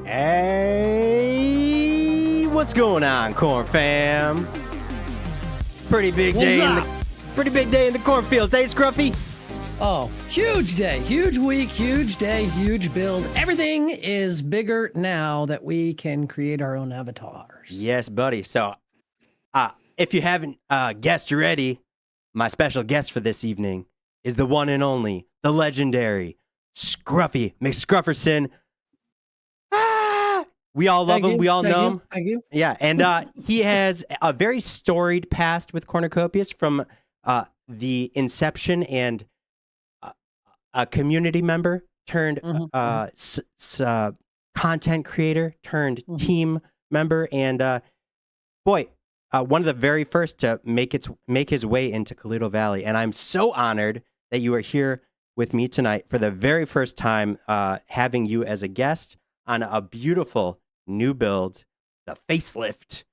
Hey, what's going on, Corn fam? Pretty big day in the cornfields, hey Scruffy? Oh, huge day, huge week, huge day, huge build. Everything is bigger now that we can create our own avatars. Yes, buddy. So, if you haven't guessed already, my special guest for this evening is the one and only, the legendary Scruffy McScrufferson. We all love him. We all know him. Thank you. Yeah, and he has a very storied past with Cornucopias from the inception and a community member turned content creator turned team member, and boy, one of the very first to make his way into Colito Valley. And I'm so honored that you are here with me tonight for the very first time, having you as a guest on a beautiful new build, the facelift,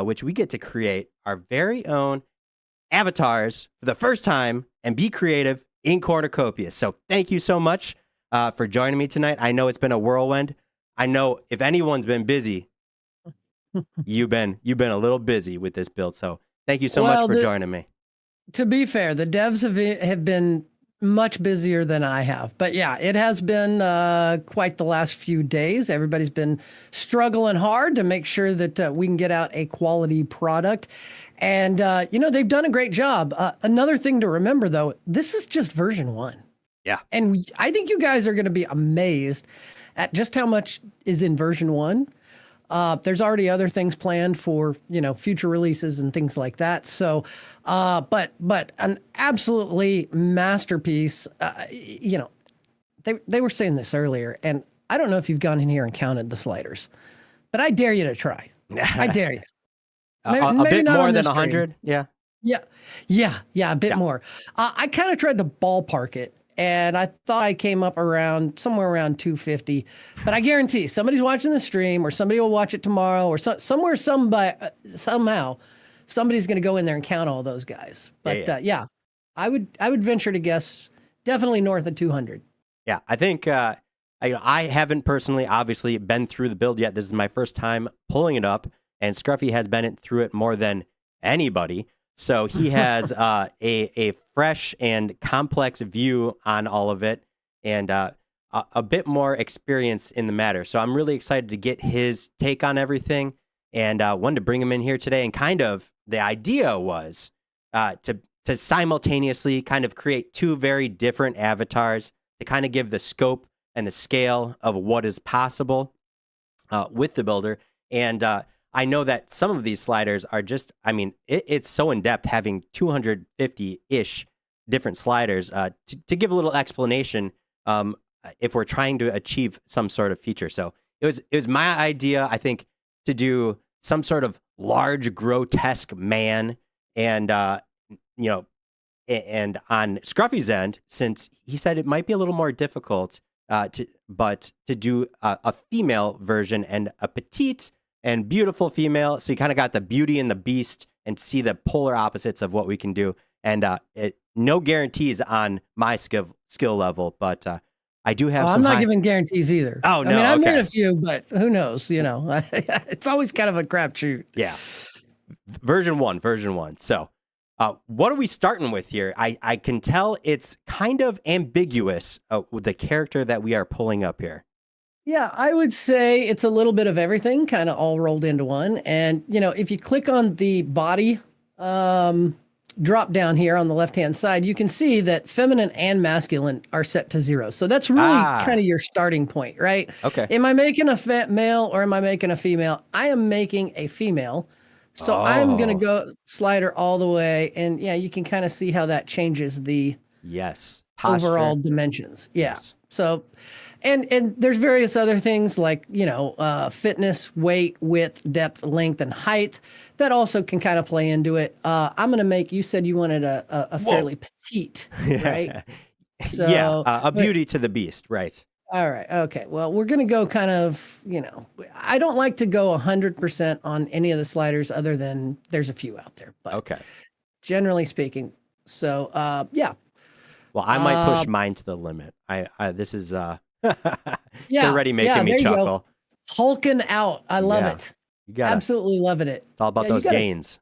which we get to create our very own avatars for the first time and be creative in Cornucopias. So thank you so much for joining me tonight. I know it's been a whirlwind. I know if anyone's been busy, you've been a little busy with this build. So thank you so much for joining me. To be fair, the devs have been much busier than I have. But yeah, it has been quite the last few days. Everybody's been struggling hard to make sure that we can get out a quality product. And, they've done a great job. Another thing to remember, though, this is just version 1. Yeah. And I think you guys are going to be amazed at just how much is in version 1. There's already other things planned for, future releases and things like that. So, but an absolutely masterpiece. They were saying this earlier, and I don't know if you've gone in here and counted the sliders, but I dare you to try. I dare you. Maybe a bit more than 100. Yeah, a bit more. I kind of tried to ballpark it, and I thought I came up somewhere around 250. But I guarantee somebody's watching the stream, or somebody will watch it tomorrow, or somehow somebody's going to go in there and count all those guys. But I would venture to guess definitely north of 200. Yeah, I think I haven't personally, obviously, been through the build yet. This is my first time pulling it up, and Scruffy has been through it more than anybody. So he has a fresh and complex view on all of it, and a bit more experience in the matter. So I'm really excited to get his take on everything, and wanted to bring him in here today. And kind of the idea was to simultaneously kind of create two very different avatars to kind of give the scope and the scale of what is possible with the builder. And I know that some of these sliders are just, it's so in-depth having 250-ish different sliders. To give a little explanation, if we're trying to achieve some sort of feature. So it was my idea, I think, to do some sort of large, grotesque man. And, and on Scruffy's end, since he said it might be a little more difficult to do a female version and a petite and beautiful female, so you kind of got the beauty and the beast, and see the polar opposites of what we can do. And no guarantees on my skill level, but I do have. I'm not giving guarantees either. Oh no, I made a few, but who knows? It's always kind of a crapshoot. Yeah, version one. So, what are we starting with here? I can tell it's kind of ambiguous with the character that we are pulling up here. Yeah, I would say it's a little bit of everything, kind of all rolled into one. And, if you click on the body drop down here on the left-hand side, you can see that feminine and masculine are set to 0. So that's really kind of your starting point, right? Okay. Am I making a male or am I making a female? I am making a female. So I'm going to go slider all the way. And yeah, you can kind of see how that changes the overall dimensions. Yeah. Yes. So... And there's various other things like, fitness, weight, width, depth, length, and height that also can kind of play into it. I'm going to make, you said you wanted a fairly petite, right? So, a beauty to the beast, right? All right. Okay. Well, we're going to go kind of, I don't like to go 100% on any of the sliders other than there's a few out there. But okay. Generally speaking. So, yeah. Well, I might push mine to the limit. This is... It's already making me chuckle. hulking out. I love Yeah. it. You gotta, Absolutely loving it. it's all about Yeah, you those got gains.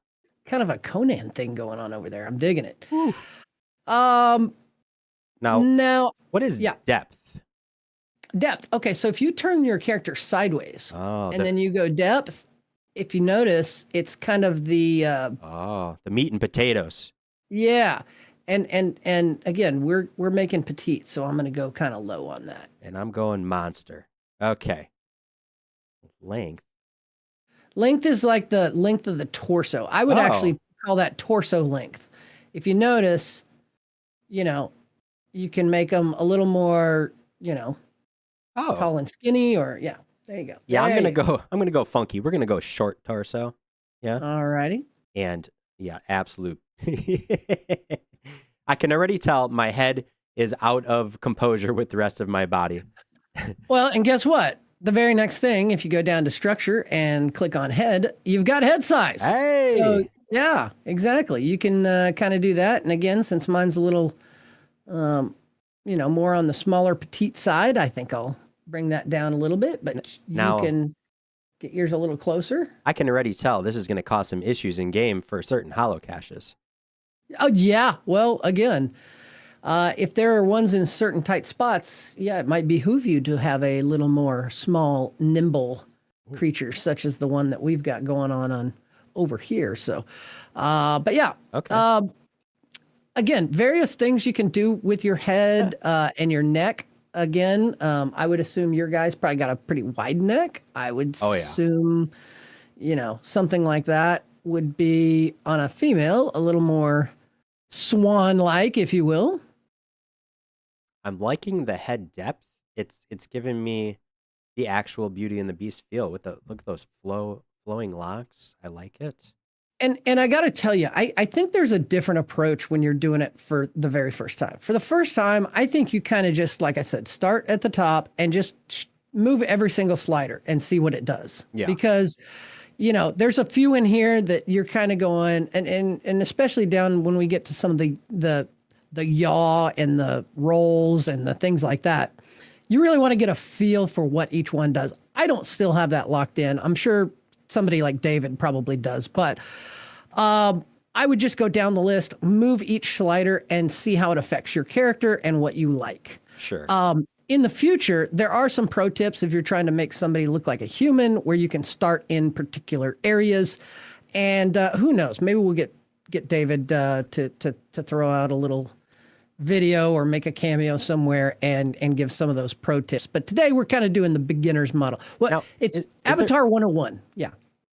kind of a Conan thing going on over there. I'm digging it. Whew. Um, Now, now, what is yeah, depth? depth. Okay, so if you turn your character sideways Oh, and then you go depth, if you notice, it's kind of the the meat and potatoes. yeah. And again, we're making petite, so I'm going to go kind of low on that. And I'm going monster. Okay. Length. Length is like the length of the torso. I would actually call that torso length. If you notice, you know, you can make them a little more, tall and skinny, or yeah, there you go. Yeah, there I'm gonna go funky. We're gonna go short torso. Yeah. All righty. And yeah, absolute. I can already tell my head is out of composure with the rest of my body. Well, and guess what? The very next thing, if you go down to structure and click on head, you've got head size. Hey. So yeah, exactly. You can kind of do that. And again, since mine's a little, more on the smaller petite side, I think I'll bring that down a little bit. But now, you can get yours a little closer. I can already tell this is going to cause some issues in game for certain hollow caches. Oh yeah. Well, again, if there are ones in certain tight spots, yeah, it might behoove you to have a little more small, nimble creature, such as the one that we've got going on over here. So, but yeah. Okay. Again, various things you can do with your head and your neck. Again, I would assume your guys probably got a pretty wide neck. I would assume, something like that would be on a female, a little more swan-like, if you will. I'm liking the head depth. It's giving me the actual Beauty and the Beast feel with look at those flowing locks. I like it. And I got to tell you, I think there's a different approach when you're doing it for the very first time. For the first time, I think you kind of just, like I said, start at the top and just move every single slider and see what it does. Yeah. Because, there's a few in here that you're kind of going, and especially down when we get to some of the yaw and the rolls and the things like that, you really want to get a feel for what each one does. I don't still have that locked in. I'm sure somebody like David probably does, but I would just go down the list, move each slider, and see how it affects your character and what you like. Sure. In the future, there are some pro tips if you're trying to make somebody look like a human, where you can start in particular areas. And who knows, maybe we'll get David to throw out a little video or make a cameo somewhere and give some of those pro tips. But today we're kind of doing the beginner's model. Well, now, it's Avatar 101. Yeah.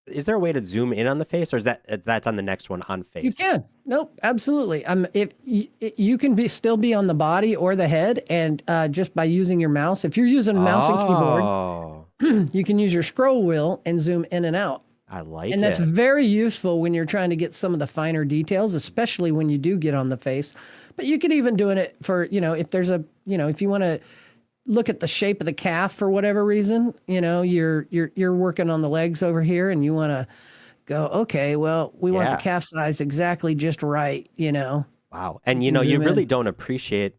Is there a way to zoom in on the face, or is that's on the next one on face? You can. Nope, absolutely. If you can still be on the body or the head, and just by using your mouse. If you're using a mouse and keyboard, you can use your scroll wheel and zoom in and out. I like it. And that's very useful when you're trying to get some of the finer details, especially when you do get on the face. But you could even doing it for, if there's if you want to look at the shape of the calf for whatever reason, you're working on the legs over here and you want to go, okay, well, we want the calf size exactly just right, Wow. And you really don't appreciate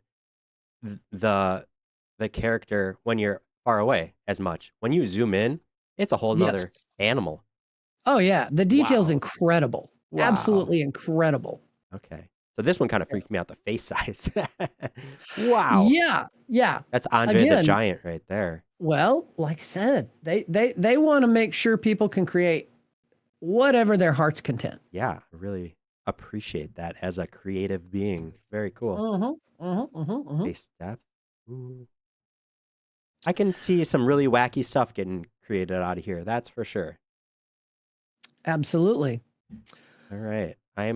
the character when you're far away as much. When you zoom in, it's a whole nother animal. Oh yeah. The detail's incredible. Wow. Absolutely incredible. Okay. So this one kind of freaked me out, the face size. Wow. Yeah. Yeah. That's Andre the Giant right there. Well, like I said, they want to make sure people can create whatever their heart's content. Yeah. I really appreciate that as a creative being. Very cool. Face depth. Ooh. I can see some really wacky stuff getting created out of here. That's for sure. Absolutely. All right. I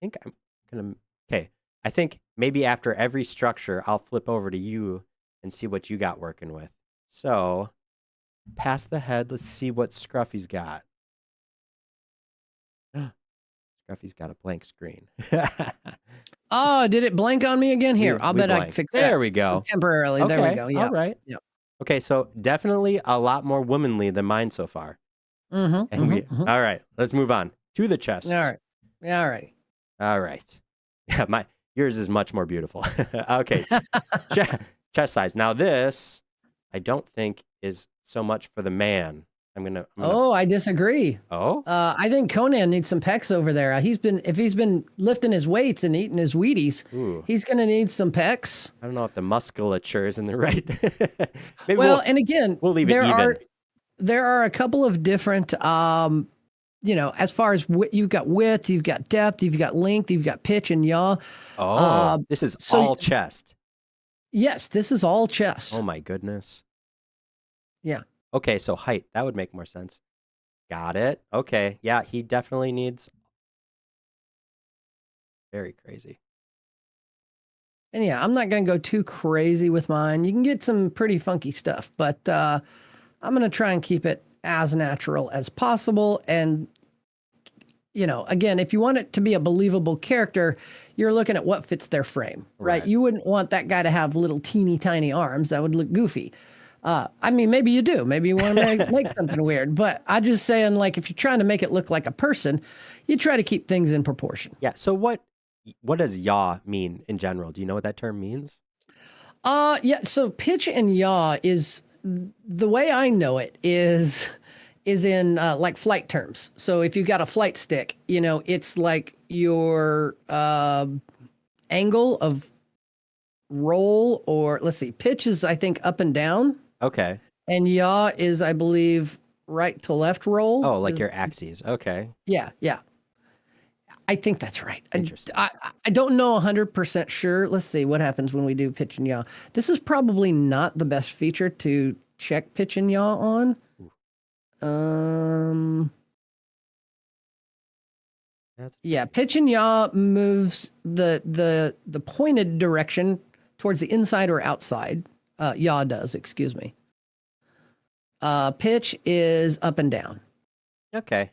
think I'm going to... Okay. I think maybe after every structure, I'll flip over to you and see what you got working with. So, past the head, let's see what Scruffy's got. Scruffy's got a blank screen. Oh, did it blank on me again? Here, I'll bet I can fix that. There we go. Temporarily. Okay. There we go. Yeah. All right. Yeah. Okay, so definitely a lot more womanly than mine so far. All right, let's move on to the chest. All right. Yeah. All right. All right. Yeah, yours is much more beautiful. Okay. Chest size. Now this, I don't think is so much for the man. I'm gonna Oh, I disagree. Oh? I think Conan needs some pecs over there. If he's been lifting his weights and eating his Wheaties, Ooh. he's gonna need some pecs. I don't know if the musculature is in the right. Maybe Well, and again, we'll leave it even. There are a couple of different you know, as far as you've got width, you've got depth, you've got length, you've got pitch and yaw. Oh, this is all chest. Yes, this is all chest. Oh my goodness. Yeah. Okay, so height, that would make more sense. Got it. Okay. Yeah, he definitely needs very crazy. And yeah, I'm not going to go too crazy with mine. You can get some pretty funky stuff, but I'm going to try and keep it as natural as possible. And, you know, again, if you want it to be a believable character, you're looking at what fits their frame, right? You wouldn't want that guy to have little teeny tiny arms. That would look goofy. I mean, maybe you do. Maybe you want to make something weird. But I'm just saying, like, if you're trying to make it look like a person, you try to keep things in proportion. Yeah. So what does yaw mean in general? Do you know what that term means? Yeah. So pitch and yaw is, the way I know it is in like flight terms. So if you've got a flight stick, you know, it's like your angle of roll, or let's see, pitch is, I think, up and down. Okay. And yaw is, I believe, right to left roll. Oh, like your axes. Okay. Yeah, yeah. I think that's right. Interesting. I don't know 100% sure. Let's see what happens when we do pitch and yaw. This is probably not the best feature to check pitch and yaw on. Yeah, pitch and yaw moves the pointed direction towards the inside or outside. Yaw does, excuse me. Pitch is up and down. Okay.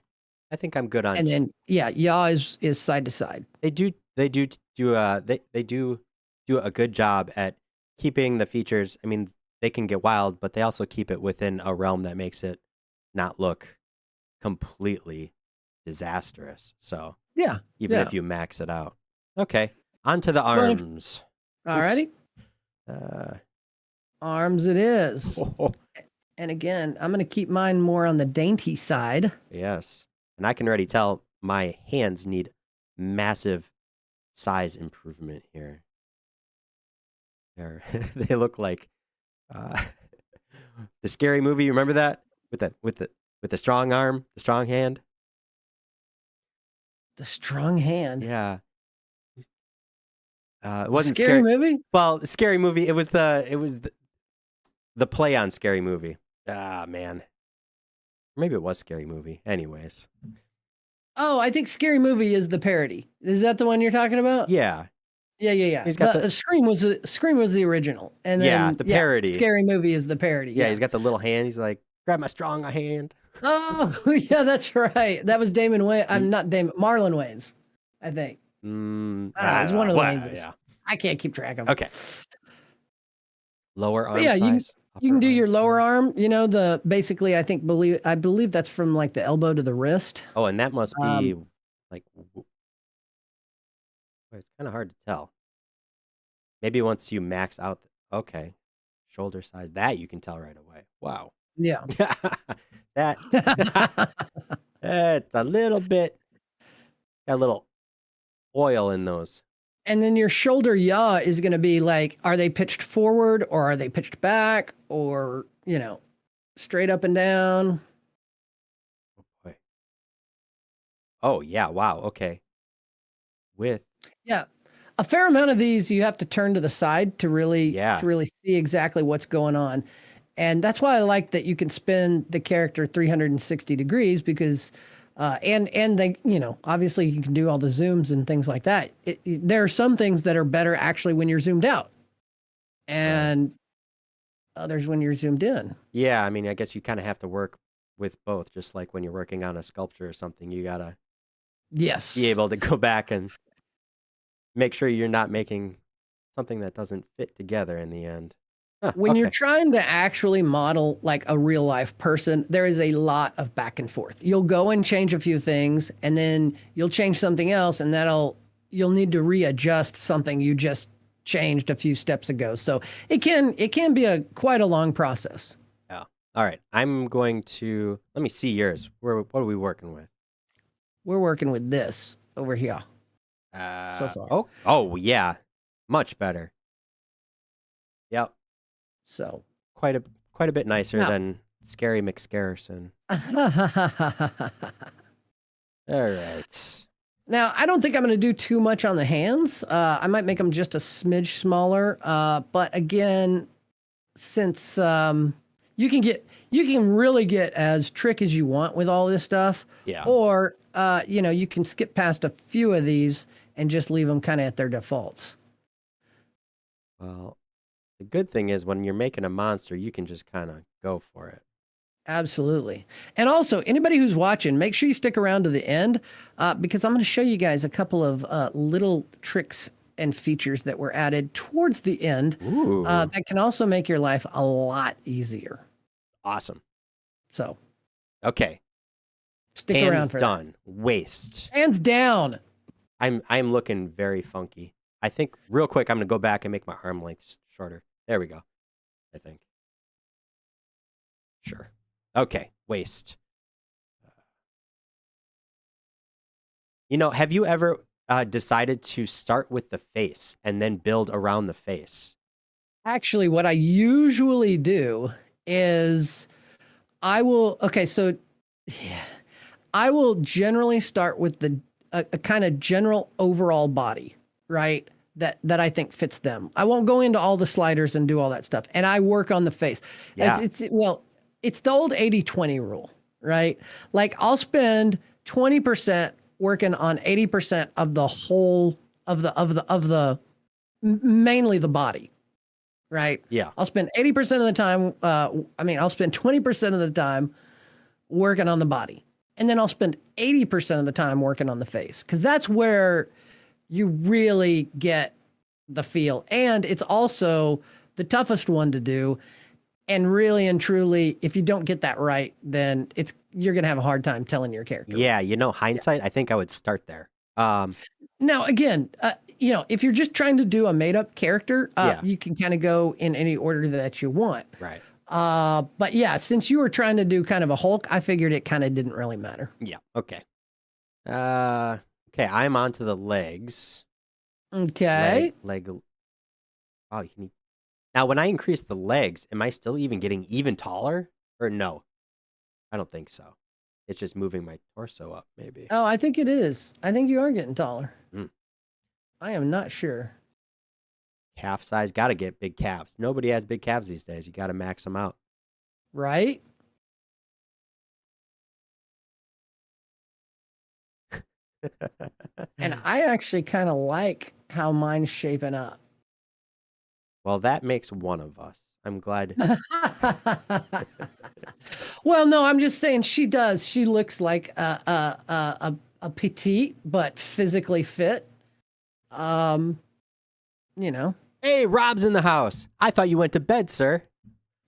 I think I'm good on. And then yeah, yaw is side to side. They do a good job at keeping the features. I mean, they can get wild, but they also keep it within a realm that makes it not look completely disastrous. So yeah, even if you max it out. Okay. On to the arms. Alrighty. Arms it is. Oh. And again, I'm going to keep mine more on the dainty side. Yes. And I can already tell my hands need massive size improvement here. They look like the Scary Movie. You remember that with the strong arm, the strong hand? The strong hand. Yeah. It wasn't Scary Movie? Well, the Scary Movie, it was the play on Scary Movie. Ah, man. Maybe it was Scary Movie. Anyways. Oh, I think Scary Movie is the parody. Is that the one you're talking about? Yeah. Yeah. The Scream was the original. And then the parody. Scary Movie is the parody. Yeah, he's got the little hand. He's like, grab my strong hand. Oh, yeah, that's right. That was Damon Wayans. I'm not Damon. Marlon Wayans, I think. I don't know. It's one of the Wayans. Yeah. I can't keep track of it. Okay. Lower arm yeah, size. You can do your lower arm. You know, basically, I believe that's from like the elbow to the wrist. Oh, and that must be like, it's kind of hard to tell. Maybe once you max out, okay, shoulder size, that you can tell right away. Wow. Yeah. That's a little bit, got a little oil in those. And then your shoulder yaw is going to be like, are they pitched forward or are they pitched back, or, you know, straight up and down? Oh, boy. Oh, yeah. Wow. Okay. Yeah. A fair amount of these you have to turn to the side to really see exactly what's going on. And that's why I like that you can spin the character 360 degrees, because and they, you know, obviously you can do all the zooms and things like that. There are some things that are better actually when you're zoomed out, and others when you're zoomed in. Yeah, I mean, I guess you kind of have to work with both, just like when you're working on a sculpture or something. You gotta be able to go back and make sure you're not making something that doesn't fit together in the end. When you're trying to actually model like a real life person, there is a lot of back and forth. You'll go and change a few things, and then you'll change something else, and you'll need to readjust something you just changed a few steps ago. So it can be quite a long process. Yeah. All right. I'm going to let me see yours. What are we working with? We're working with this over here so far. Oh yeah, much better. Yep, So quite a bit nicer now, than Scary McScarrison. All right. now I don't think I'm going to do too much on the hands. I might make them just a smidge smaller. But again, since you can really get as trick as you want with all this stuff. Yeah. Or you can skip past a few of these and just leave them kind of at their defaults. Well, the good thing is when you're making a monster, you can just kind of go for it. Absolutely. And also, anybody who's watching, make sure you stick around to the end because I'm going to show you guys a couple of little tricks and features that were added towards the end that can also make your life a lot easier. Awesome. So. Okay. Stick around for done. That. Waist. Hands down. I'm looking very funky. I think real quick, I'm going to go back and make my arm length shorter. There we go. I think. Sure. Okay. Waist. Have you ever decided to start with the face and then build around the face? Actually, what I usually do is I will generally start with a kind of general overall body, right? That I think fits them. I won't go into all the sliders and do all that stuff. And I work on the face. Yeah. It's the old 80-20 rule, right? Like I'll spend 20% working on 80% of the whole of the mainly the body, right? Yeah. I'll spend 80% of the time. I'll spend 20% of the time working on the body. And then I'll spend 80% of the time working on the face because that's where you really get the feel. And it's also the toughest one to do. And really and truly, if you don't get that right, then you're going to have a hard time telling your character. Yeah, hindsight, I think I would start there. Now, again, if you're just trying to do a made-up character, you can kind of go in any order that you want. Right. But yeah, since you were trying to do kind of a Hulk, I figured it kind of didn't really matter. Yeah. Okay. Okay. I'm onto the legs. Okay. Leg. Oh, you need. Now, when I increase the legs, am I still getting even taller? Or no? I don't think so. It's just moving my torso up, maybe. Oh, I think it is. I think you are getting taller. Mm. I am not sure. Calf size, gotta get big calves. Nobody has big calves these days. You gotta max them out. Right? And I actually kind of like how mine's shaping up. Well, that makes one of us. I'm glad. Well, no, I'm just saying she does. She looks like a petite but physically fit. Hey, Rob's in the house. I thought you went to bed, sir.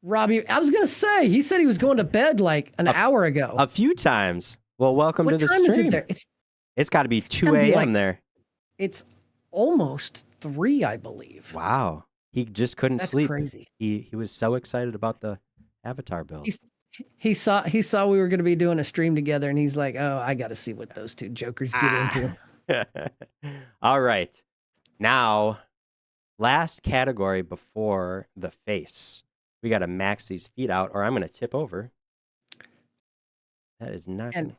Robbie, I was gonna say he said he was going to bed like an hour ago. A few times. Well, welcome to the stream. What time is it there? It's got to be 2 a.m. there. It's almost 3, I believe. Wow. He just couldn't sleep. That's crazy. He was so excited about the Avatar build. He saw we were going to be doing a stream together, and he's like, "Oh, I got to see what those two jokers get into." All right. Now, last category before the face. We got to max these feet out, or I'm going to tip over. That is not. And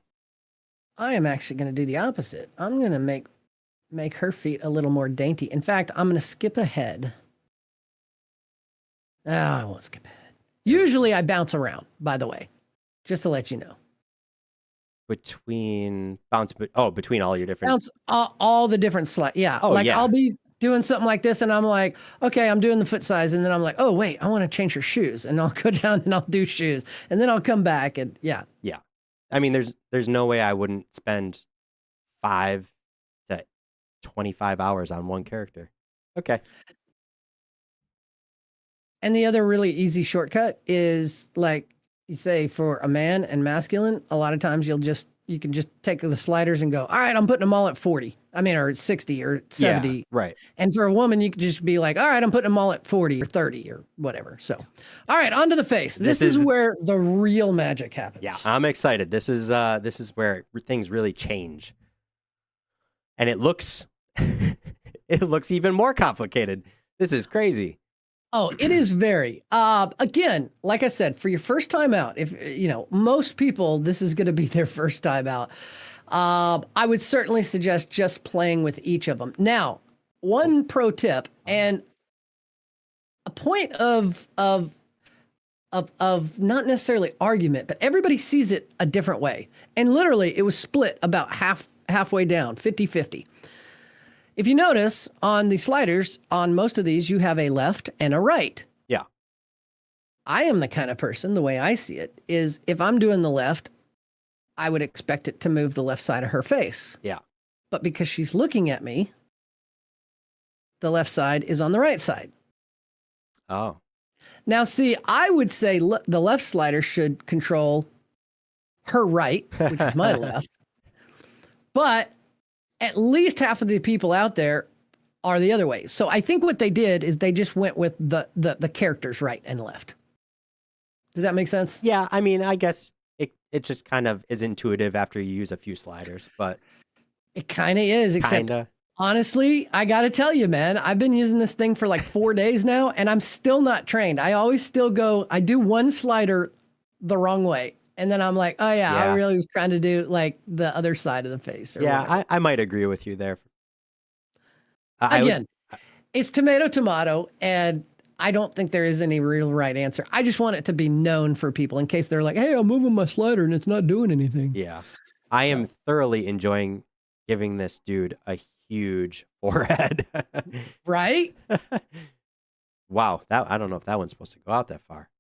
I am actually going to do the opposite. I'm going to make her feet a little more dainty. In fact, I'm going to skip ahead. No, I won't skip ahead. Usually I bounce around, by the way, just to let you know. Between all your different. Bounce all the different slides. Yeah. Oh, yeah. I'll be doing something like this and I'm like, okay, I'm doing the foot size. And then I'm like, oh, wait, I want to change her shoes. And I'll go down and I'll do shoes. And then I'll come back and yeah. Yeah. I mean, there's no way I wouldn't spend 5 to 25 hours on one character. Okay. And the other really easy shortcut is like you say for a man and masculine, a lot of times you'll just, you can just take the sliders and go, all right, I'm putting them all at 40. I mean, or 60 or 70. Yeah, right. And for a woman, you could just be like, all right, I'm putting them all at 40 or 30 or whatever. So, all right, onto the face. This is where the real magic happens. Yeah, I'm excited. This is where things really change. And it looks it looks even more complicated. This is crazy. Oh, it is very. Again, like I said, for your first time out, if most people, this is going to be their first time out. I would certainly suggest just playing with each of them. Now, one pro tip and a point of not necessarily argument, but everybody sees it a different way. And literally, it was split about halfway down, 50-50. If you notice on the sliders, on most of these, you have a left and a right. Yeah. I am the kind of person, the way I see it, is if I'm doing the left, I would expect it to move the left side of her face. Yeah. But because she's looking at me, the left side is on the right side. Oh. Now, see, I would say the left slider should control her right, which is my left. But at least half of the people out there are the other way. So I think what they did is they just went with the characters right and left. Does that make sense? Yeah, I mean, I guess it just kind of is intuitive after you use a few sliders, but it kind of is, except honestly, I got to tell you, man, I've been using this thing for like 4 days now and I'm still not trained. I always still I do one slider the wrong way. And then I'm like, oh yeah, I really was trying to do like the other side of the face. Or yeah, I might agree with you there. Again, it's tomato, and I don't think there is any real right answer. I just want it to be known for people in case they're like, hey, I'm moving my slider and it's not doing anything. Yeah, I am thoroughly enjoying giving this dude a huge forehead. Right? Wow, I don't know if that one's supposed to go out that far.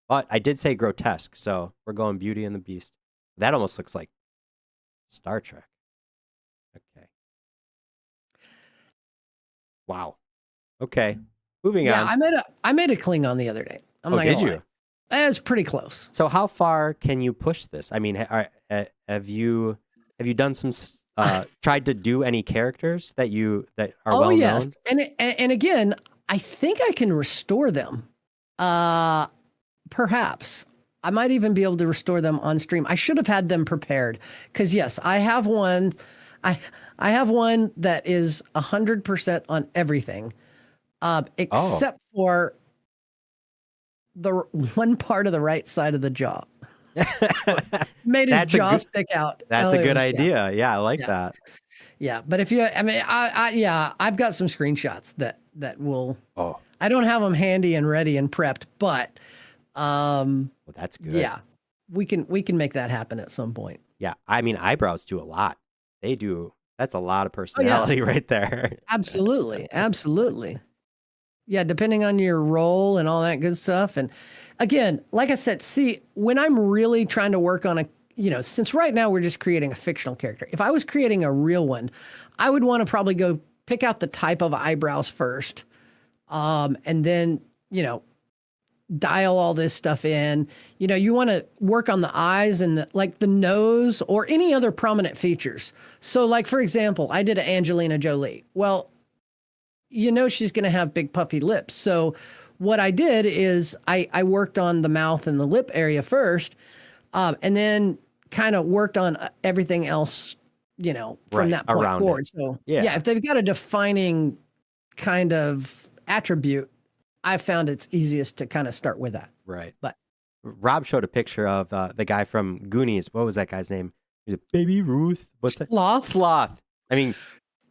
But I did say grotesque, so we're going Beauty and the Beast. That almost looks like Star Trek. Okay. Wow. Okay. Moving on. I made a Klingon the other day. Did you? It was pretty close. So how far can you push this? I mean, have you done some tried to do any characters that are well known? Oh yes, and again, I think I can restore them. Perhaps I might even be able to restore them on stream. I should have had them prepared because yes, I have one. I have one that is 100% on everything, except for the one part of the right side of the jaw. Made his jaw stick out. That's a good idea. Yeah, I like that. Yeah, but if I've got some screenshots that will. Oh, I don't have them handy and ready and prepped, but. Well, that's good. Yeah, we can make that happen at some point. Yeah, I mean, eyebrows do a lot. They do. That's a lot of personality right there. Absolutely, absolutely. Yeah, depending on your role and all that good stuff. And again, like I said, see, when I'm really trying to work on since right now we're just creating a fictional character. If I was creating a real one, I would want to probably go pick out the type of eyebrows first, and then dial all this stuff in. You want to work on the eyes and the nose or any other prominent features. So like, for example, I did an Angelina Jolie. Well, she's going to have big puffy lips. So what I did is I worked on the mouth and the lip area first, and then kind of worked on everything else, from that point forward. So yeah, if they've got a defining kind of attribute, I found it's easiest to kind of start with that. Right. But Rob showed a picture of the guy from Goonies. What was that guy's name? Is it Baby Ruth? What's that? Sloth. I mean,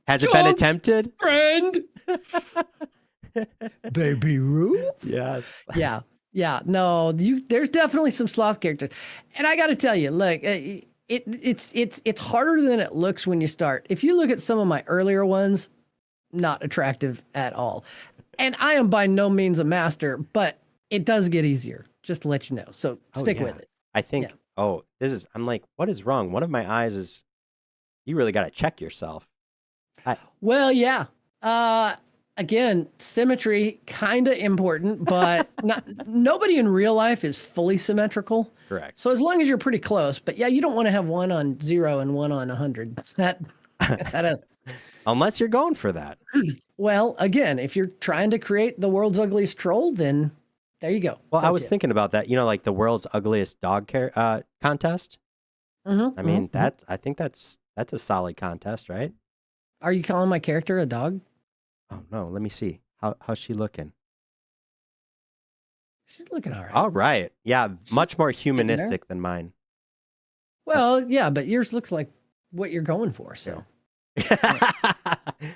has it been attempted? Friend. Baby Ruth? Yes. Yeah. Yeah. No, there's definitely some sloth characters. And I got to tell you, look, it's harder than it looks when you start. If you look at some of my earlier ones, not attractive at all. And I am by no means a master, but it does get easier, just to let you know. So stick with it. I think, I'm like, what is wrong? One of my eyes is, you really got to check yourself. Well, yeah. Again, symmetry kind of important, but nobody in real life is fully symmetrical. Correct. So as long as you're pretty close, but yeah, you don't want to have one on 0 and one on 100. That Unless you're going for that. Well, again, if you're trying to create the world's ugliest troll, then there you go. Well, I was thinking about that. Like the world's ugliest dog contest. I mean, I think that's a solid contest, right? Are you calling my character a dog? Oh no, let me see. How's she looking? She's looking all right. All right. Yeah, much more humanistic than mine. Well, yeah, but yours looks like what you're going for, so.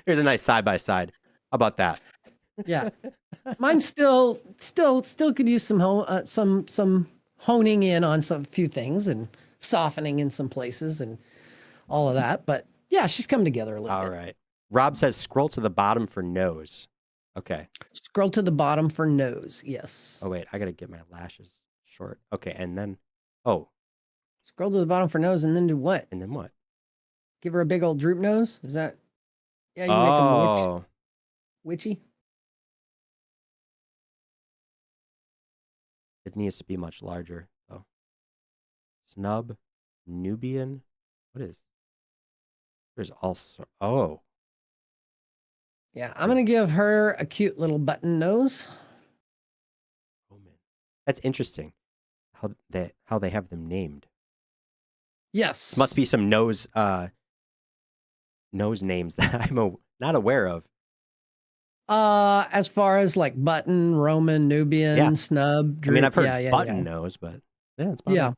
Here's a nice side by side. How about that? Yeah. Mine still could use some honing in on some few things and softening in some places and all of that, but yeah, she's come together a little bit. All right. Rob says scroll to the bottom for nose. Okay. Scroll to the bottom for nose. Yes. Oh, wait. I got to get my lashes short. Okay. And then, scroll to the bottom for nose and then do what? And then what? Give her a big old droop nose? Is that? Yeah, you make them witchy. It needs to be much larger, though. Snub, Nubian. What is? There's also, Yeah, I'm going to give her a cute little button nose. Oh, man. That's interesting how they have them named. Yes. Must be some nose names that I'm not aware of. As far as like button, Roman, Nubian, snub, droop. I mean, I've heard button nose, but yeah, it's button.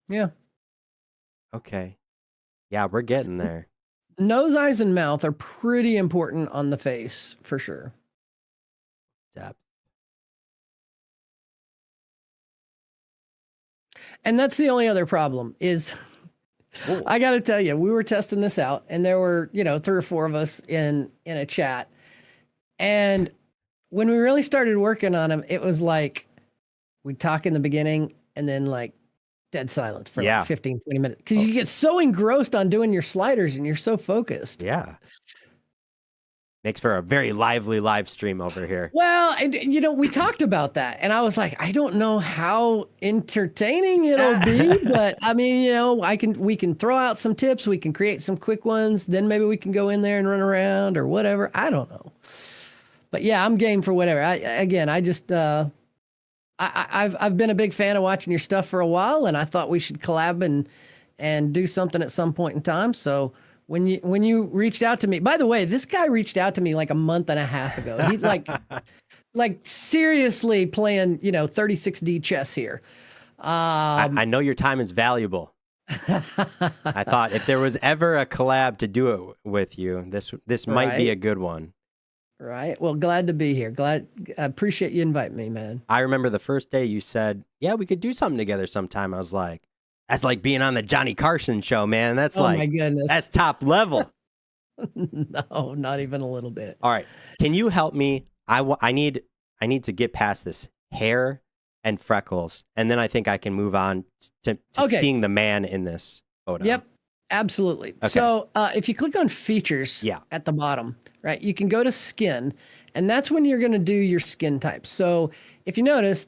Yeah. Okay. Yeah, we're getting there. Nose, eyes, and mouth are pretty important on the face, for sure. Depth. And that's the only other problem is, I got to tell you, we were testing this out, and there were, 3 or 4 of us in a chat. And when we really started working on them, it was like we'd talk in the beginning and then like dead silence for like 15, 20 minutes. Because you get so engrossed on doing your sliders and you're so focused. Yeah. Makes for a very lively live stream over here. Well, and, we talked about that. And I was like, I don't know how entertaining it'll be. But I mean, we can throw out some tips. We can create some quick ones. Then maybe we can go in there and run around or whatever. I don't know. But yeah, I'm game for whatever. I've been a big fan of watching your stuff for a while, and I thought we should collab and do something at some point in time. So when you reached out to me, by the way, this guy reached out to me like a month and a half ago. He like seriously playing 36D chess here. I know your time is valuable. I thought if there was ever a collab to do it with you, this might be a good one. Right. Well, glad to be here. I appreciate you inviting me, man. I remember the first day you said, yeah, we could do something together sometime. I was like, that's like being on the Johnny Carson show, man. That's my goodness. That's top level. No, not even a little bit. All right. Can you help me? I need to get past this hair and freckles. And then I think I can move on to seeing the man in this photo. Yep. Absolutely. Okay. So if you click on features at the bottom, right, you can go to skin, and that's when you're going to do your skin type. So if you notice,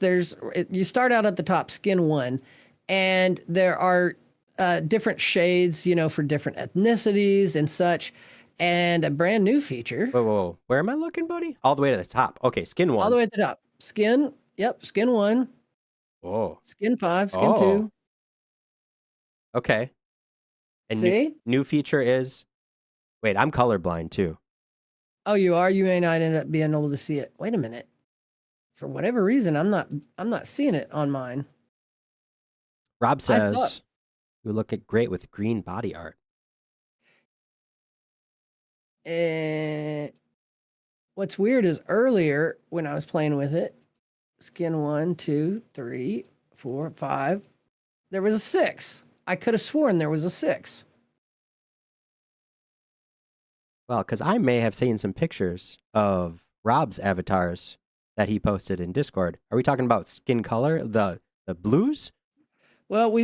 you start out at the top, skin 1, and there are different shades, for different ethnicities and such, and a brand new feature. Whoa. Where am I looking, buddy? All the way to the top. Okay, skin 1. All the way at the top. Skin, skin 1. Whoa. Skin 5, skin 2. Okay. And see? New feature is, wait, I'm colorblind too. Oh, you are? You may not end up being able to see it. Wait a minute. For whatever reason, I'm not seeing it on mine. Rob says you look great with green body art. What's weird is earlier when I was playing with it, skin 1, 2, 3, 4, 5, there was a 6. I could have sworn there was a 6. Well, because I may have seen some pictures of Rob's avatars that he posted in Discord. Are we talking about skin color, the blues? Well,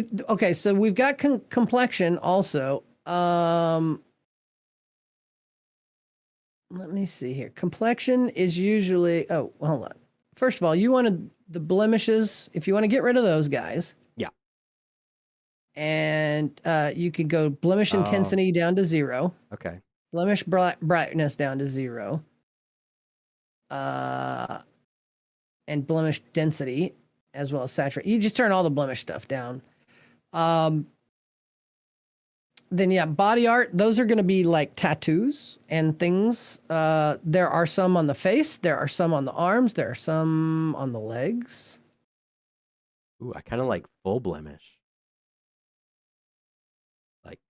so we've got complexion also. Let let me see here. Complexion is usually, oh, hold on. First of all, you wanted the blemishes. If you want to get rid of those guys. Yeah. And you could go blemish Oh. intensity down to 0. Okay. Blemish brightness down to 0. And blemish density as well as saturate. You just turn all the blemish stuff down. Then yeah, body art, those are going to be like tattoos and things. There are some on the face, there are some on the arms, there are some on the legs. Ooh, I kind of like full blemish.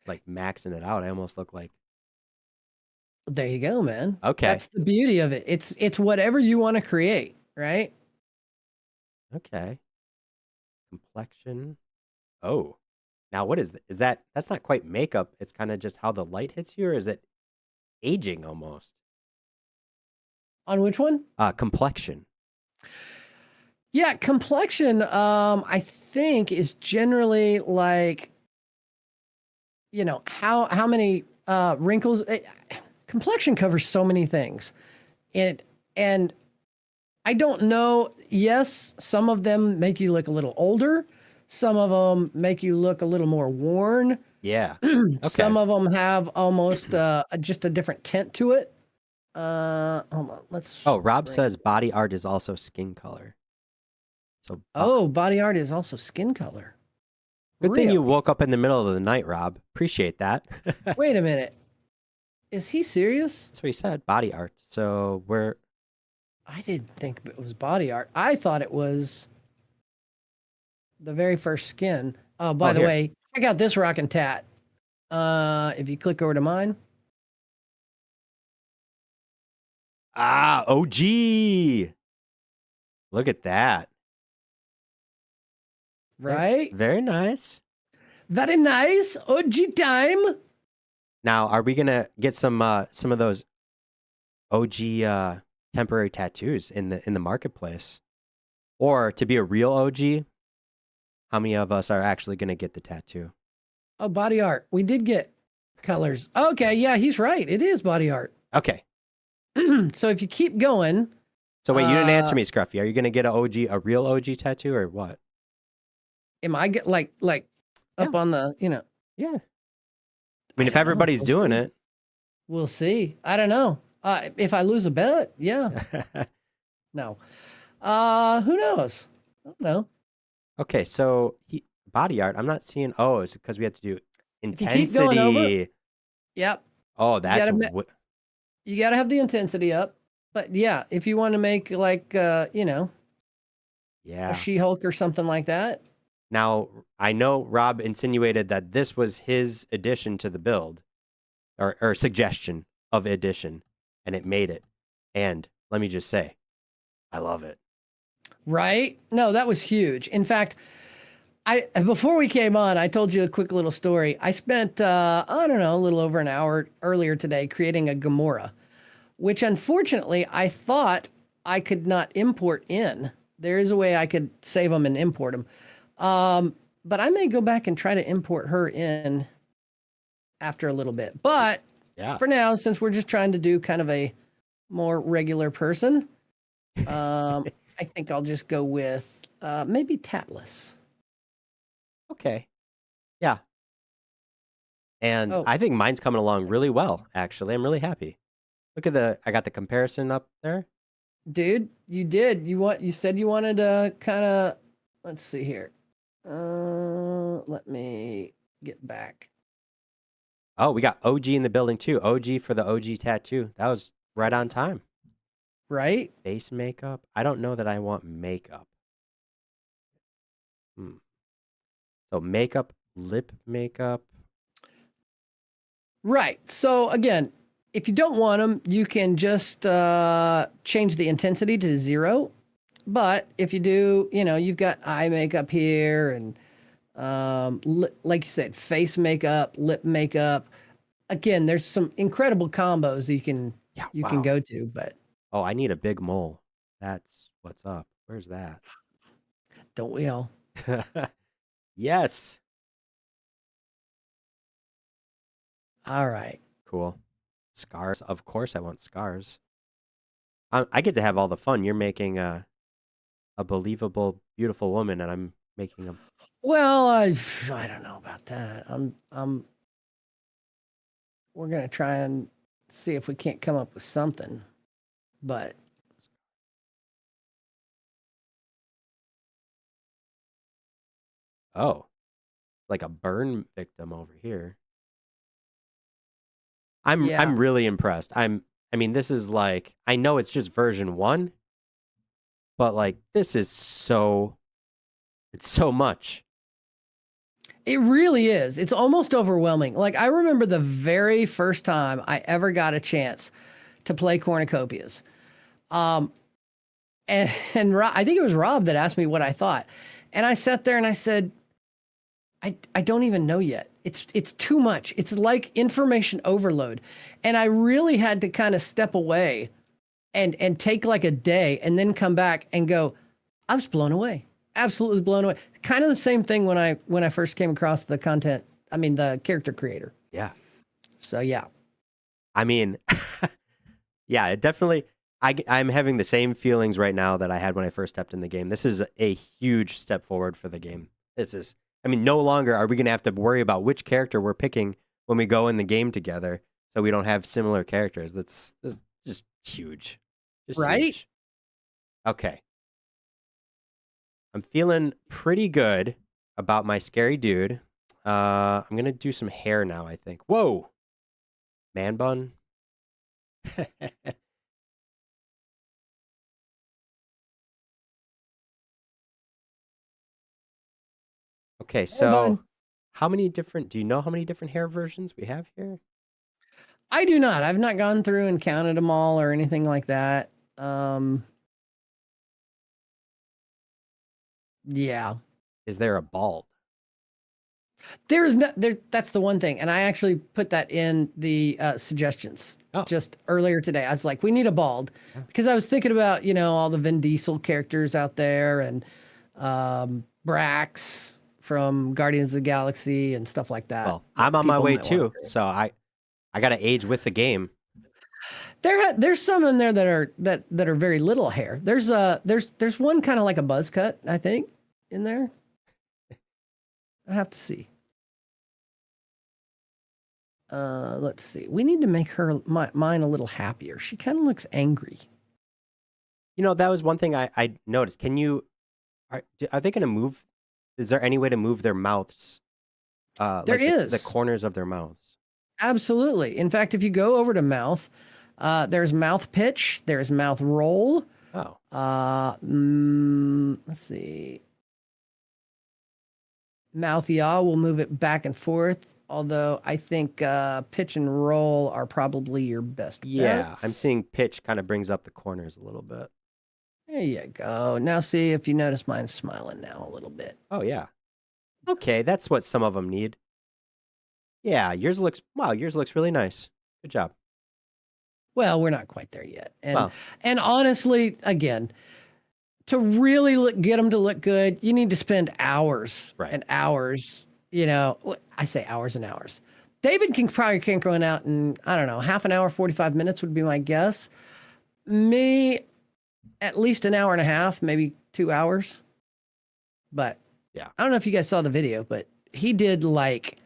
Like maxing it out. I almost look like. There you go, man. Okay. That's the beauty of it. It's whatever you want to create, right? Okay. Complexion. Oh. Now what is that? That's not quite makeup. It's kind of just how the light hits you, or is it aging almost? On which one? Complexion. Yeah, complexion, I think is generally like, you know, how many wrinkles. Complexion covers so many things. And I don't know. Yes, some of them make you look a little older. Some of them make you look a little more worn. Yeah. Okay. Some of them have almost just a different tint to it. Hold on. Oh, Rob says body art is also skin color. So body art is also skin color. Good thing you woke up in the middle of the night, Rob. Appreciate that. Wait a minute. Is he serious? That's what he said. Body art. So we're. I didn't think it was body art. I thought it was the very first skin. Oh, by the way, check out this rockin' tat. If you click over to mine. Ah, OG. Look at that. Right? Very nice. Very nice. OG time. Now, are we gonna get some of those OG temporary tattoos in the marketplace? Or to be a real OG, how many of us are actually gonna get the tattoo? Oh, body art. We did get colors. Okay, yeah, he's right. It is body art. Okay. So if you keep going. So wait, you didn't answer me, Scruffy. Are you gonna get a real OG tattoo or what? Am I get like up on the, you know? Yeah. I mean, if everybody's doing it. We'll see. I don't know. If I lose a bet, yeah. No. Who knows? I don't know. Okay, so body art, I'm not seeing. Oh, it's because we have to do intensity. If you keep going over, yep. Oh, that's you gotta have the intensity up. But yeah, if you want to make like you know, a She-Hulk or something like that. Now, I know Rob insinuated that this was his addition to the build, or suggestion of addition, and it made it. And let me just say, I love it. Right? No, that was huge. In fact, before we came on, I told you a quick little story. I spent I don't know, a little over an hour earlier today creating a Gamora, which unfortunately I thought I could not import in. There is a way I could save them and import them. But I may go back and try to import her in after a little bit. But for now, since we're just trying to do kind of a more regular person, I think I'll just go with maybe Tatless. Okay. Yeah. And I think mine's coming along really well, actually. I'm really happy. Look at I got the comparison up there. Dude, you did. You said you wanted to kind of, let's see here. Let me get back. Oh, we got OG in the building too. OG for the OG tattoo. That was right on time. Right? Face makeup. I don't know that I want makeup. So makeup, lip makeup. Right. So again, if you don't want them, you can just change the intensity to 0. But if you do, you know, you've got eye makeup here and like you said, face makeup, lip makeup. Again, there's some incredible combos you can go to, but I need a big mole. That's what's up. Where's that? Don't we all? Yes. All right. Cool. Scars. Of course I want scars. I get to have all the fun. You're making a believable, beautiful woman, and I'm making a... Well, I don't know about that. We're going to try and see if we can't come up with something, but... Oh, like a burn victim over here. I'm really impressed. I mean, this is like, I know it's just version 1, but like this is it's so much. It really is. It's almost overwhelming. Like, I remember the very first time I ever got a chance to play Cornucopias. And I think it was Rob that asked me what I thought. And I sat there and I said, I don't even know yet. It's too much. It's like information overload. And I really had to kind of step away and take like a day and then come back and go, I was blown away. Absolutely blown away. Kind of the same thing when I first came across the the character creator. Yeah. So yeah. I mean, yeah, it definitely, I'm having the same feelings right now that I had when I first stepped in the game. This is a huge step forward for the game. No longer are we going to have to worry about which character we're picking when we go in the game together, so we don't have similar characters. That's just huge. Right? Huge. Okay. I'm feeling pretty good about my scary dude. I'm going to do some hair now, I think. Whoa! Man bun. Okay, so do you know how many different hair versions we have here? I do not. I've not gone through and counted them all or anything like that. Yeah. Is there a bald? That's the one thing. And I actually put that in the suggestions just earlier today. I was like, we need a bald because I was thinking about, all the Vin Diesel characters out there and Brax from Guardians of the Galaxy and stuff like that. Well, I'm on my way too. So I got to age with the game. There's some in there that are very little hair. There's one kind of like a buzz cut, I think, in there. I have to see. Let's see. We need to make mine a little happier. She kind of looks angry. That was one thing I noticed. Are they going to move? Is there any way to move their mouths? There is. The corners of their mouths. Absolutely. In fact, if you go over to mouth, there's mouth pitch, there's mouth roll. Oh. Let's see. Mouth yaw will move it back and forth. Although I think pitch and roll are probably your best bets. I'm seeing pitch kind of brings up the corners a little bit. There you go. Now see if you notice mine's smiling now a little bit. Oh, yeah. Okay, that's what some of them need. Yeah, yours looks really nice. Good job. Well, we're not quite there yet. And honestly, again, to really get them to look good, you need to spend hours and hours. I say hours and hours. David can probably crank one out in, I don't know, half an hour, 45 minutes would be my guess. Me, at least an hour and a half, maybe 2 hours. But yeah, I don't know if you guys saw the video, but he did like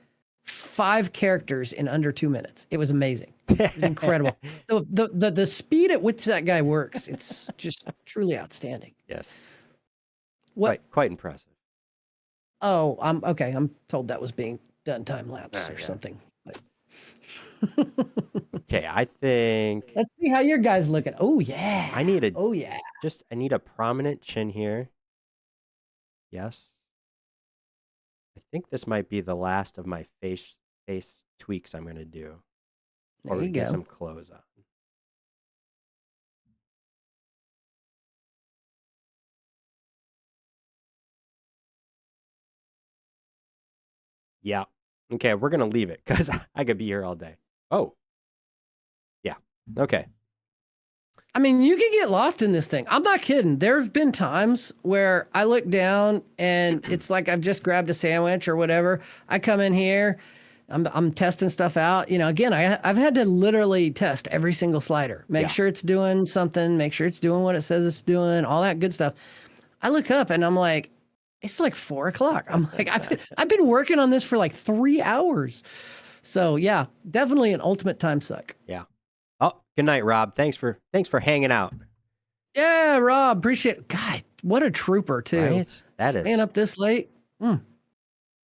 5 characters in under 2 minutes. It was amazing. It was incredible. The speed at which that guy works, it's just truly outstanding. Yes. What? Quite impressive. Oh, I'm okay. I'm told that was being done time lapse or something. But... Okay, I think. Let's see how your guy's looking. Oh yeah. I need a prominent chin here. Yes. I think this might be the last of my face tweaks I'm going to do. There you go. Get some clothes on. Yeah. Okay, we're going to leave it because I could be here all day. Oh. Yeah. Okay. I mean, you can get lost in this thing. I'm not kidding. There have been times where I look down and it's like I've just grabbed a sandwich or whatever. I come in here I'm testing stuff out. Again, I've had to literally test every single slider, make sure it's doing something, make sure it's doing what it says it's doing, all that good stuff. I look up and I'm like, it's like 4:00. I'm like, I've been working on this for like 3 hours. So yeah, definitely an ultimate time suck. Yeah. Oh, good night, Rob. Thanks for hanging out. Yeah, Rob, appreciate it. God, what a trooper too. Right? That is. Staying up this late.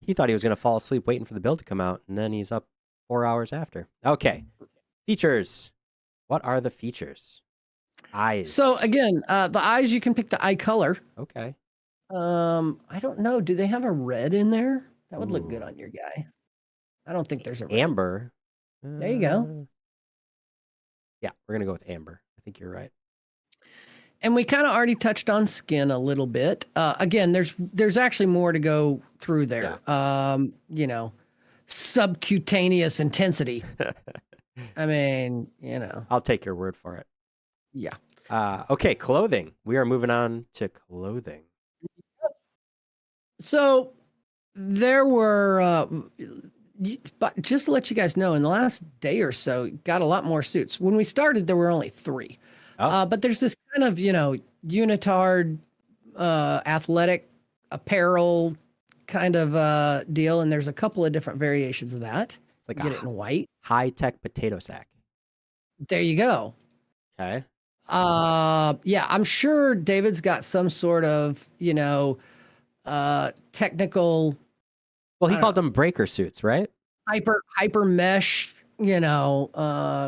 He thought he was going to fall asleep waiting for the build to come out, and then he's up 4 hours after. Okay. Features. What are the features? Eyes. So again, the eyes, you can pick the eye color. Okay. I don't know. Do they have a red in there? That would look good on your guy. I don't think there's a red. Amber. There you go. Yeah, we're going to go with amber. I think you're right. And we kind of already touched on skin a little bit. Again, there's actually more to go through there. Yeah. Subcutaneous intensity. I mean, I'll take your word for it. Yeah. Okay, clothing. We are moving on to clothing. So there were, but just to let you guys know, in the last day or so, got a lot more suits. When we started, there were only 3. But there's this kind of, unitard, athletic apparel kind of deal, and there's a couple of different variations of that. It's like get it in white. High-tech potato sack. There you go. Okay. Yeah, I'm sure David's got some sort of, technical. Well, he called them breaker suits, right? Hyper mesh,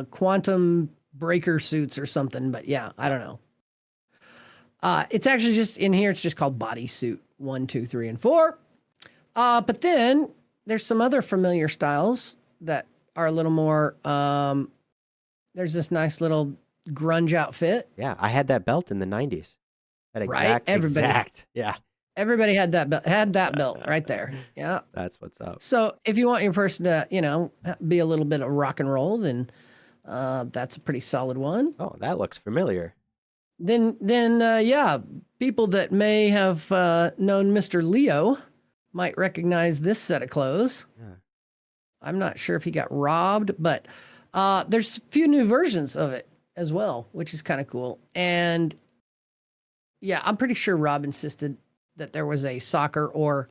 quantum breaker suits or something, but yeah, I don't know. It's actually just in here. It's just called bodysuit 1, 2, 3, and 4. But then there's some other familiar styles that are a little more. There's this nice little grunge outfit. Yeah, I had that belt in the 90s. That exact, right? Exact. Yeah. Everybody had that belt right there. Yeah. That's what's up. So if you want your person to, be a little bit of rock and roll, then that's a pretty solid one. Oh, that looks familiar. Then yeah, people that may have known Mr. Leo might recognize this set of clothes. Yeah. I'm not sure if he got robbed, but there's a few new versions of it as well, which is kind of cool. And yeah, I'm pretty sure Rob insisted that there was a soccer or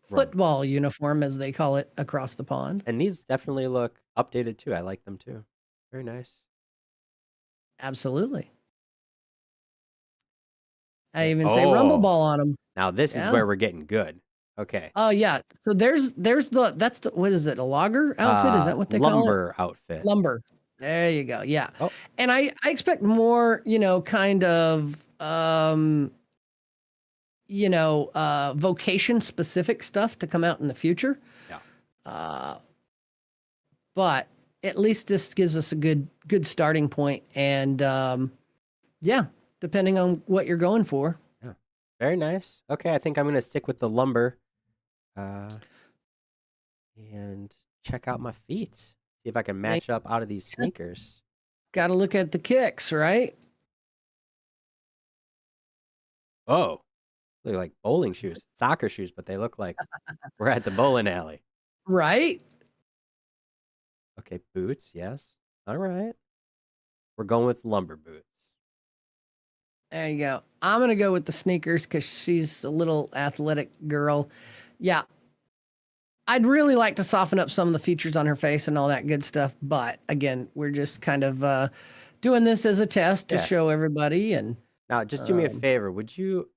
football uniform, as they call it, across the pond. And these definitely look updated too. I like them too. Very nice. Absolutely. I even say rumble ball on them. Now this is where we're getting good. Okay. Oh yeah. So there's what is it? A logger outfit? Is that what they call it? Lumber outfit. Lumber. There you go. Yeah. Oh. And I expect more, kind of, vocation specific stuff to come out in the future. Yeah. But at least this gives us a good starting point. And yeah, depending on what you're going for. Yeah. Very nice. Okay, I think I'm gonna stick with the lumber. And check out my feet. See if I can match up out of these sneakers. Got to look at the kicks, right? Oh, they're like bowling shoes, soccer shoes, but they look like we're at the bowling alley. Right? Okay, boots, yes. All right. We're going with lumber boots. There you go. I'm going to go with the sneakers because she's a little athletic girl. Yeah. I'd really like to soften up some of the features on her face and all that good stuff. But again, we're just kind of doing this as a test to show everybody. And now, just do me a favor. Would you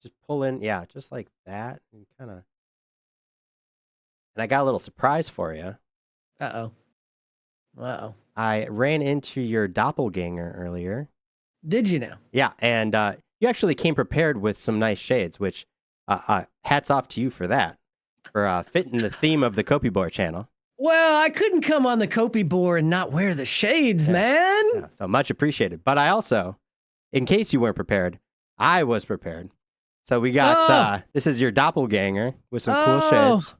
just pull in? Yeah, just like that. And kind of. And I got a little surprise for you. Uh-oh. I ran into your doppelganger earlier. Did you now? Yeah, and you actually came prepared with some nice shades, which hats off to you for that, for fitting the theme of the Copiboar channel. Well, I couldn't come on the Copiboar and not wear the shades, man. Yeah, so much appreciated. But I also, in case you weren't prepared, I was prepared. So we got, this is your doppelganger with some cool shades.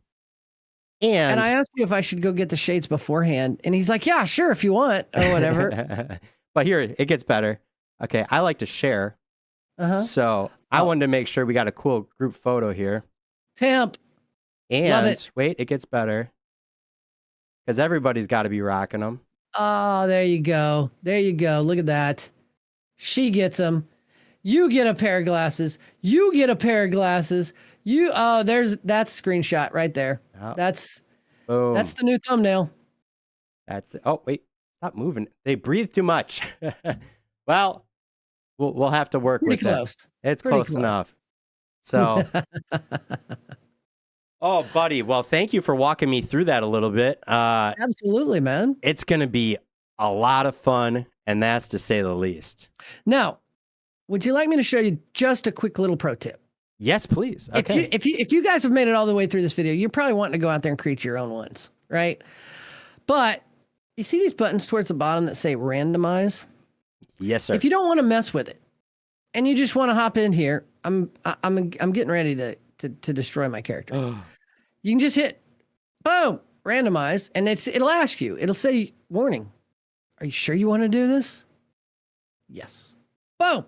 And I asked you if I should go get the shades beforehand. And he's like, yeah, sure, if you want, or whatever. But here, it gets better. Okay, I like to share. So I wanted to make sure we got a cool group photo here. Pimp. And love it. Wait, it gets better. because everybody's got to be rocking them. Oh, there you go. There you go. Look at that. She gets them. You get a pair of glasses. You get a pair of glasses. That's screenshot right there. Oh, that's boom. That's the new thumbnail. That's it. Oh, wait. Stop moving. They breathe too much. Well, we'll have to work with close. it. It's close enough. So, oh, buddy. Well, thank you for walking me through that a little bit. Absolutely, man. It's going to be a lot of fun, and that's to say the least. Now, would you like me to show you just a quick little pro tip? Yes, please. Okay. If you guys have made it all the way through this video, you're probably wanting to go out there and create your own ones, right? But you see these buttons towards the bottom that say randomize? Yes, sir. If you don't want to mess with it, and you just want to hop in here, I'm getting ready to destroy my character. You can just hit boom, randomize, and it'll ask you. It'll say, warning. Are you sure you want to do this? Yes. Boom.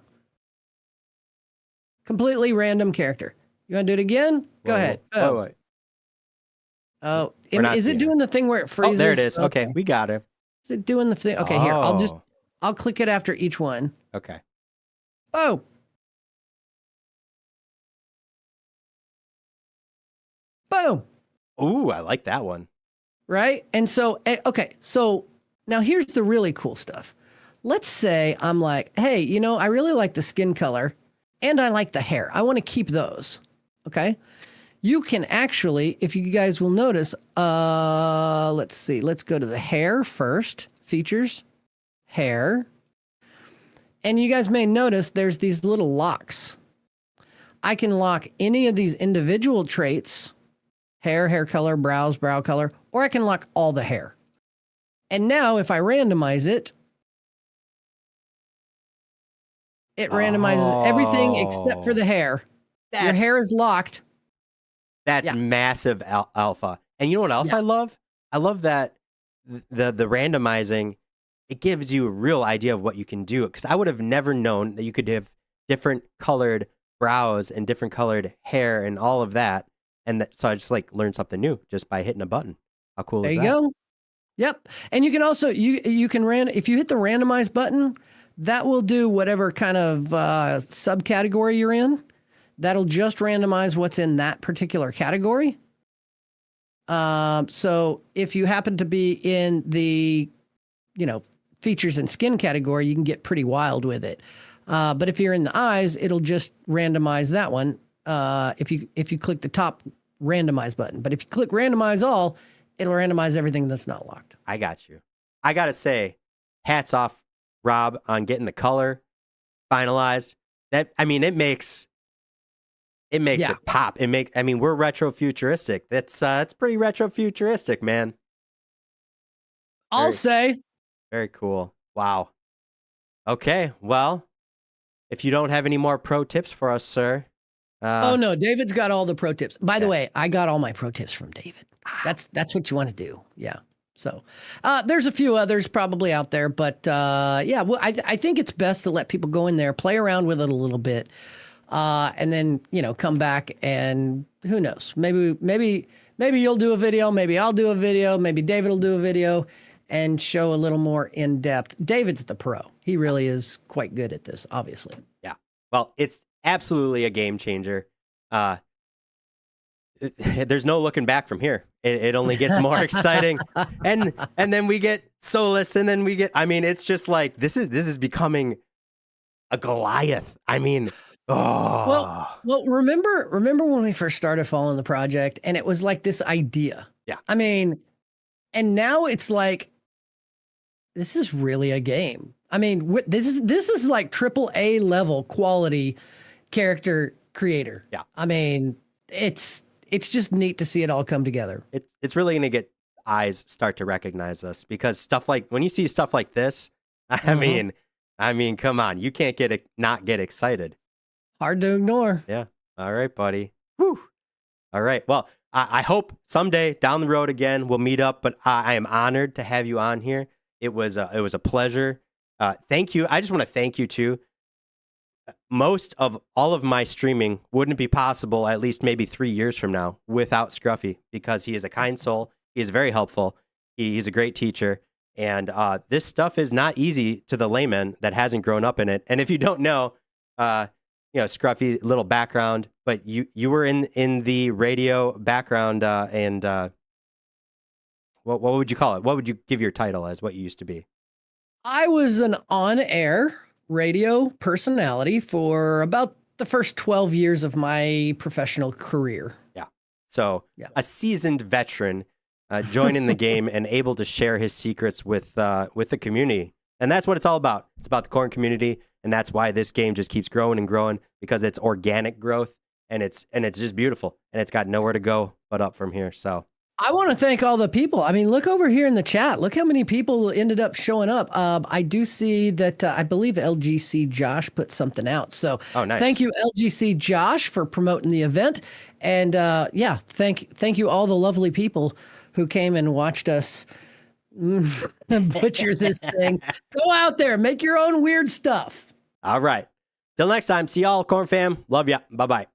Completely random character. You want to do it again? Go ahead. Wait. Oh, is it doing the thing where it freezes? Oh, there it is. Okay, we got it. Is it doing the thing? Okay, here. I'll click it after each one. Okay. Oh. Boom. Ooh, I like that one. Right? And so, okay, so now here's the really cool stuff. Let's say I'm like, hey, I really like the skin color and I like the hair. I want to keep those. Okay. You can actually, if you guys will notice, let's see, let's go to the hair first, features, hair. And you guys may notice there's these little locks. I can lock any of these individual traits, hair color, brows, brow color, or I can lock all the hair. And now if I randomize it, it randomizes everything except for the hair. Your hair is locked. That's massive alpha. And you know what else I love? I love that the randomizing, it gives you a real idea of what you can do. Because I would have never known that you could have different colored brows and different colored hair and all of that. And so I just learned something new just by hitting a button. How cool is that? There you go. Yep. And you can also, you can if you hit the randomize button, that will do whatever kind of subcategory you're in. That'll just randomize what's in that particular category. So if you happen to be in the, features and skin category, you can get pretty wild with it. But if you're in the eyes, it'll just randomize that one. If you click the top randomize button, but if you click randomize all, it'll randomize everything that's not locked. I got you. I got to say, hats off, Rob, on getting the color finalized. It makes it pop. We're retro futuristic. That's pretty retro futuristic, man. I'll say. Very cool. Wow. Okay, well, if you don't have any more pro tips for us, sir. Oh no, David's got all the pro tips. By the way, I got all my pro tips from David. That's what you want to do. Yeah. So there's a few others probably out there, but I think it's best to let people go in there, play around with it a little bit, and then come back and who knows, maybe you'll do a video, maybe I'll do a video, maybe David will do a video and show a little more in depth. David's the pro. He really is quite good at this, obviously. Yeah. Well, it's absolutely a game changer. There's no looking back from here. It only gets more exciting. And then we get Solus, and then we get, it's just like, this is becoming a Goliath. Well, remember when we first started following the project and it was like this idea. Yeah. And now it's like, this is really a game. This is like AAA level quality character creator. Yeah. It's just neat to see it all come together. It's really going to get eyes start to recognize us, because when you see stuff like this, come on, you can't not get excited. Hard to ignore. Yeah. All right, buddy. Whew. All right. Well, I hope someday down the road again we'll meet up, but I am honored to have you on here. It was a pleasure. Thank you. I just want to thank you too. Most of all of my streaming wouldn't be possible, at least maybe 3 years from now, without Scruffy, because he is a kind soul. He is very helpful. He's a great teacher. And this stuff is not easy to the layman that hasn't grown up in it. And if you don't know, Scruffy, little background, but you were in the radio background, and what would you call it? What would you give your title as? What you used to be? I was an on-air radio personality for about the first 12 years of my professional career. Yeah. So a seasoned veteran joining the game and able to share his secrets with the community. And that's what it's all about. It's about the corn community. And that's why this game just keeps growing and growing, because it's organic growth, and it's just beautiful, and it's got nowhere to go but up from here. So I want to thank all the people. I mean, look over here in the chat. Look how many people ended up showing up. I do see that I believe LGC Josh put something out. So nice. Thank you, LGC Josh, for promoting the event. And thank you all the lovely people who came and watched us butcher this thing. Go out there, make your own weird stuff. All right. Till next time. See y'all, Corn fam. Love ya. Bye-bye.